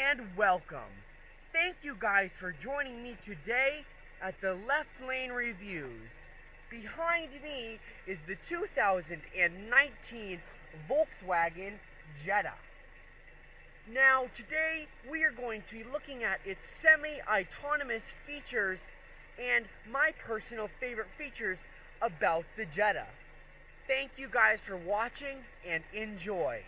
and welcome. Thank you guys for joining me today at the Left Lane Reviews. Behind me is the 2019 Volkswagen Jetta. Now today we are going to be looking at its semi-autonomous features and my personal favorite features about the Jetta. Thank you guys for watching and enjoy.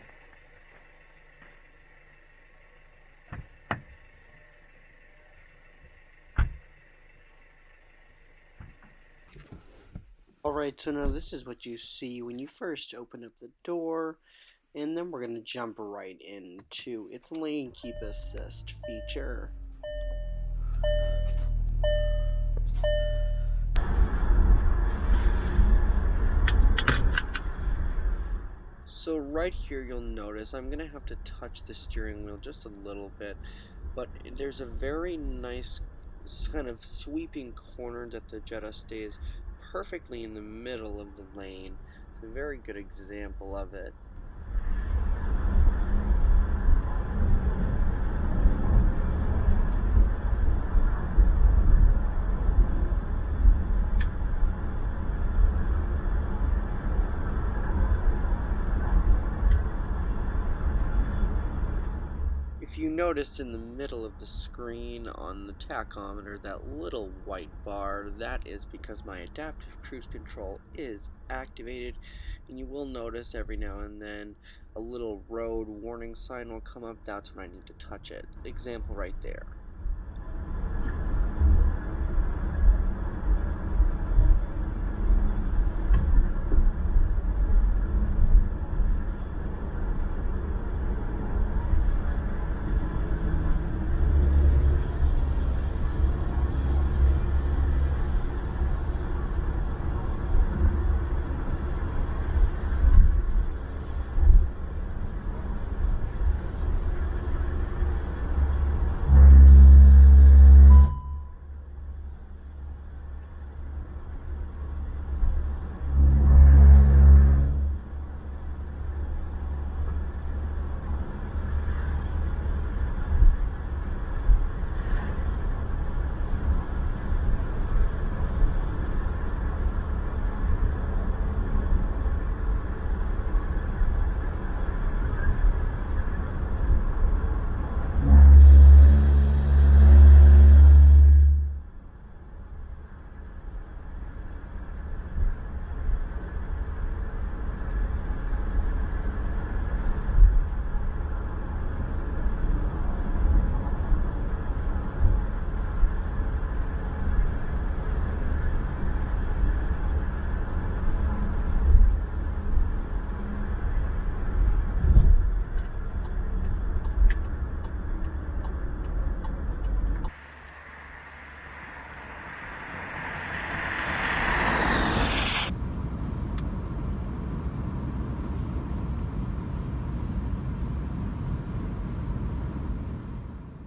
Alright, so now this is what you see when you first open up the door, and then we're going to jump right into its lane keep assist feature. So right here you'll notice I'm going to have to touch the steering wheel just a little bit, but there's a very nice kind of sweeping corner that the Jetta stays perfectly in the middle of the lane. It's a very good example of it. If you notice in the middle of the screen on the tachometer, that little white bar, that is because my adaptive cruise control is activated, and you will notice every now and then a little road warning sign will come up. That's when I need to touch it. Example right there.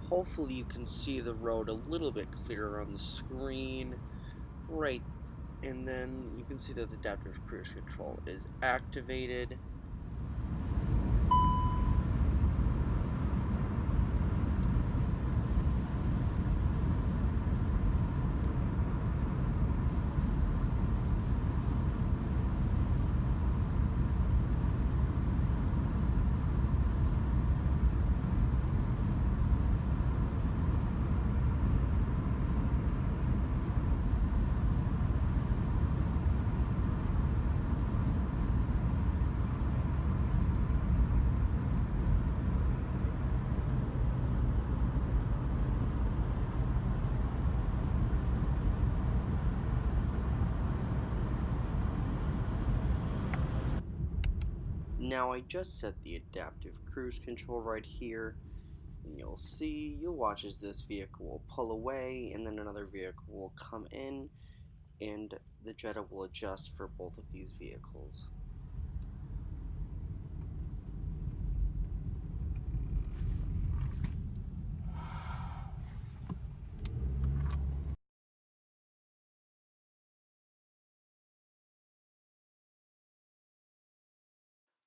Hopefully you can see the road a little bit clearer on the screen, right, and then you can see that the adaptive cruise control is activated. Now I just set the adaptive cruise control right here, and you'll watch as this vehicle will pull away and then another vehicle will come in, and the Jetta will adjust for both of these vehicles.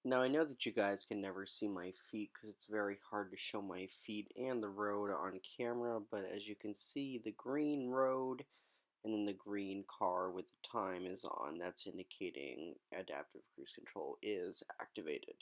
Now I know that you guys can never see my feet because it's very hard to show my feet and the road on camera, but as you can see, the green road and then the green car with the time is on. That's indicating adaptive cruise control is activated.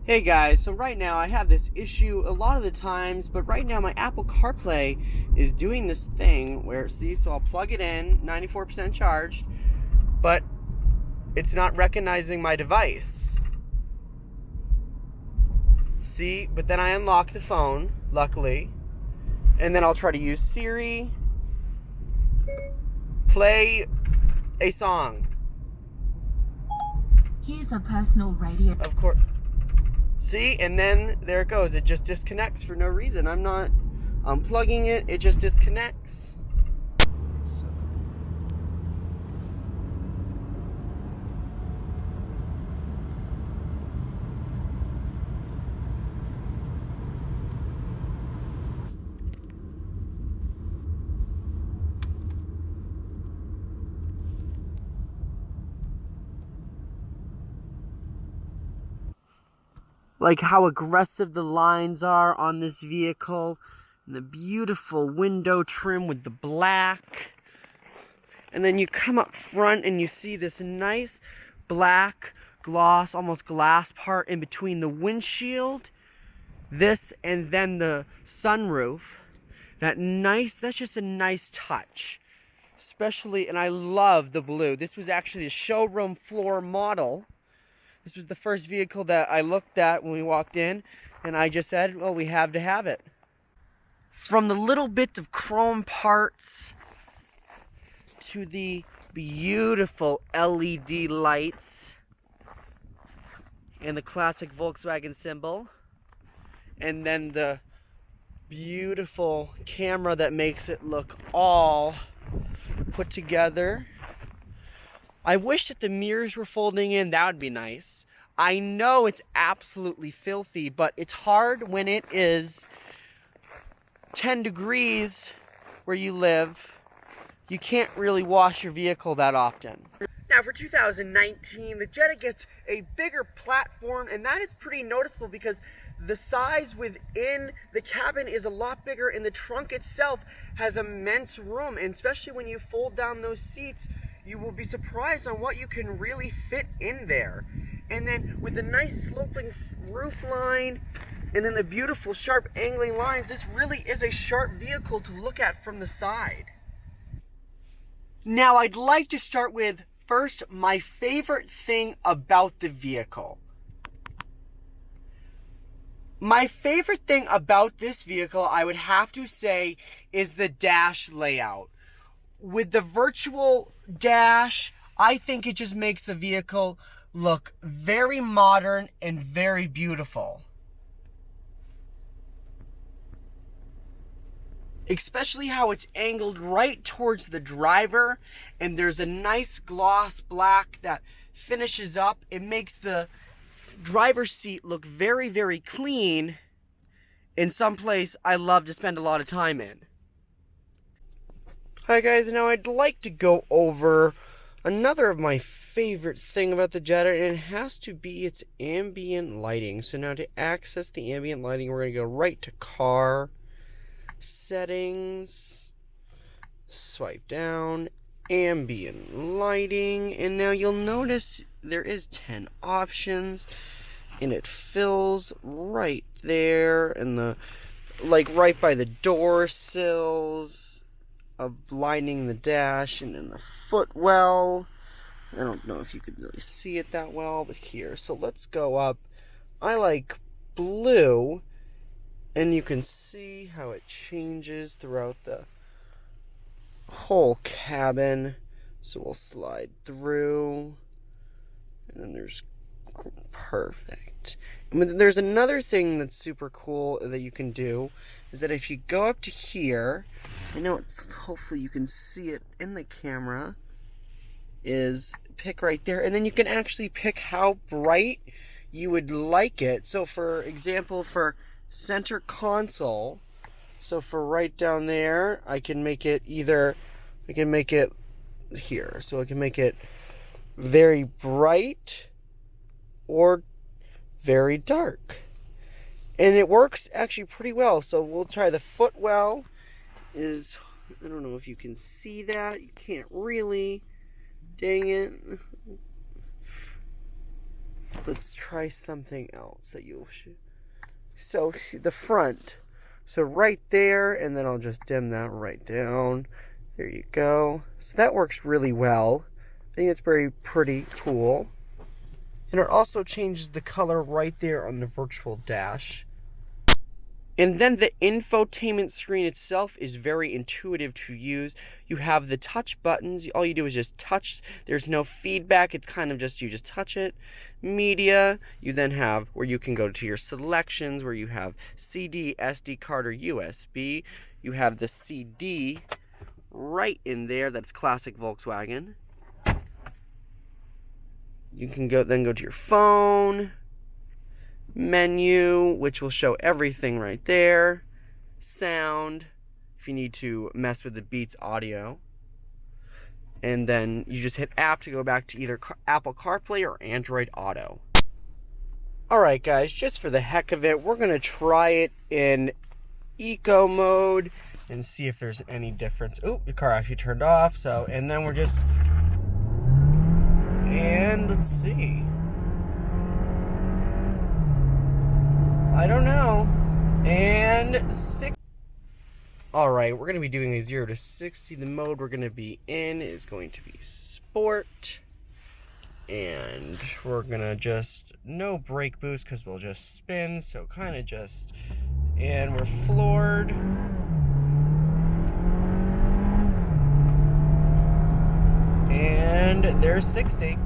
Hey guys, so right now I have this issue a lot of the times, but right now my Apple CarPlay is doing this thing where, see, so I'll plug it in, 94% charged, but it's not recognizing my device. See, but then I unlock the phone, luckily, and then I'll try to use Siri, play a song. Here's a personal radio. Of course. See, and then there it goes. It just disconnects for no reason. I'm not unplugging it. It just disconnects. Like how aggressive the lines are on this vehicle, and the beautiful window trim with the black. And then you come up front and you see this nice black gloss, almost glass part in between the windshield, this and then the sunroof. That's just a nice touch. Especially, and I love the blue. This was actually a showroom floor model. This was the first vehicle that I looked at when we walked in, and I just said, well, we have to have it. From the little bit of chrome parts to the beautiful LED lights and the classic Volkswagen symbol, and then the beautiful camera that makes it look all put together. I wish that the mirrors were folding in. That would be nice. I know it's absolutely filthy, but it's hard when it is 10 degrees where you live. You can't really wash your vehicle that often. Now for 2019, the Jetta gets a bigger platform, and that is pretty noticeable because the size within the cabin is a lot bigger, and the trunk itself has immense room, and especially when you fold down those seats, you will be surprised on what you can really fit in there. And then with the nice sloping roof line and then the beautiful sharp angling lines, this really is a sharp vehicle to look at from the side. Now I'd like to start with first my favorite thing about the vehicle. My favorite thing about this vehicle, I would have to say, is the dash layout. With the virtual dash, I think it just makes the vehicle look very modern and very beautiful. Especially how it's angled right towards the driver, and there's a nice gloss black that finishes up. It makes the driver's seat look very, very clean, in some place I love to spend a lot of time in. Hi guys, now I'd like to go over another of my favorite thing about the Jetta, and it has to be its ambient lighting. So now to access the ambient lighting, we're going to go right to car, settings, swipe down, ambient lighting, and now you'll notice there is 10 options, and it fills right there, and right by the door sills, lining the dash, and in the footwell. I don't know if you could really see it that well, but here. So let's go up. I like blue, and you can see how it changes throughout the whole cabin. So we'll slide through, and then there's perfect. And there's another thing that's super cool that you can do, is that if you go up to here, I know hopefully you can see it in the camera, is pick right there, and then you can actually pick how bright you would like it. So for example, for center console, so for right down there, I can make it here, so I can make it very bright or very dark, and it works actually pretty well. So we'll try the footwell. I don't know if you can see that. You can't really. Dang it. Let's try something else that you should. So see the front. So right there, and then I'll just dim that right down. There you go. So that works really well. I think it's very pretty cool. And it also changes the color right there on the virtual dash. And then the infotainment screen itself is very intuitive to use. You have the touch buttons. All you do is just touch. There's no feedback. It's kind of just, you just touch it. Media, you then have where you can go to your selections, where you have CD, SD card, or USB. You have the CD right in there. That's classic Volkswagen. You can go to your phone. Menu, which will show everything right there. Sound, if you need to mess with the Beats audio. And then you just hit app to go back to either Apple CarPlay or Android Auto. Alright guys, just for the heck of it, we're going to try it in eco mode and see if there's any difference. Oh, the car actually turned off, so, and then we're just, and let's see. I don't know. And 6. Alright, we're going to be doing a 0 to 60. The mode we're going to be in is going to be Sport. And we're going to just, no brake boost because we'll just spin. So kind of just, and we're floored. And there's 60.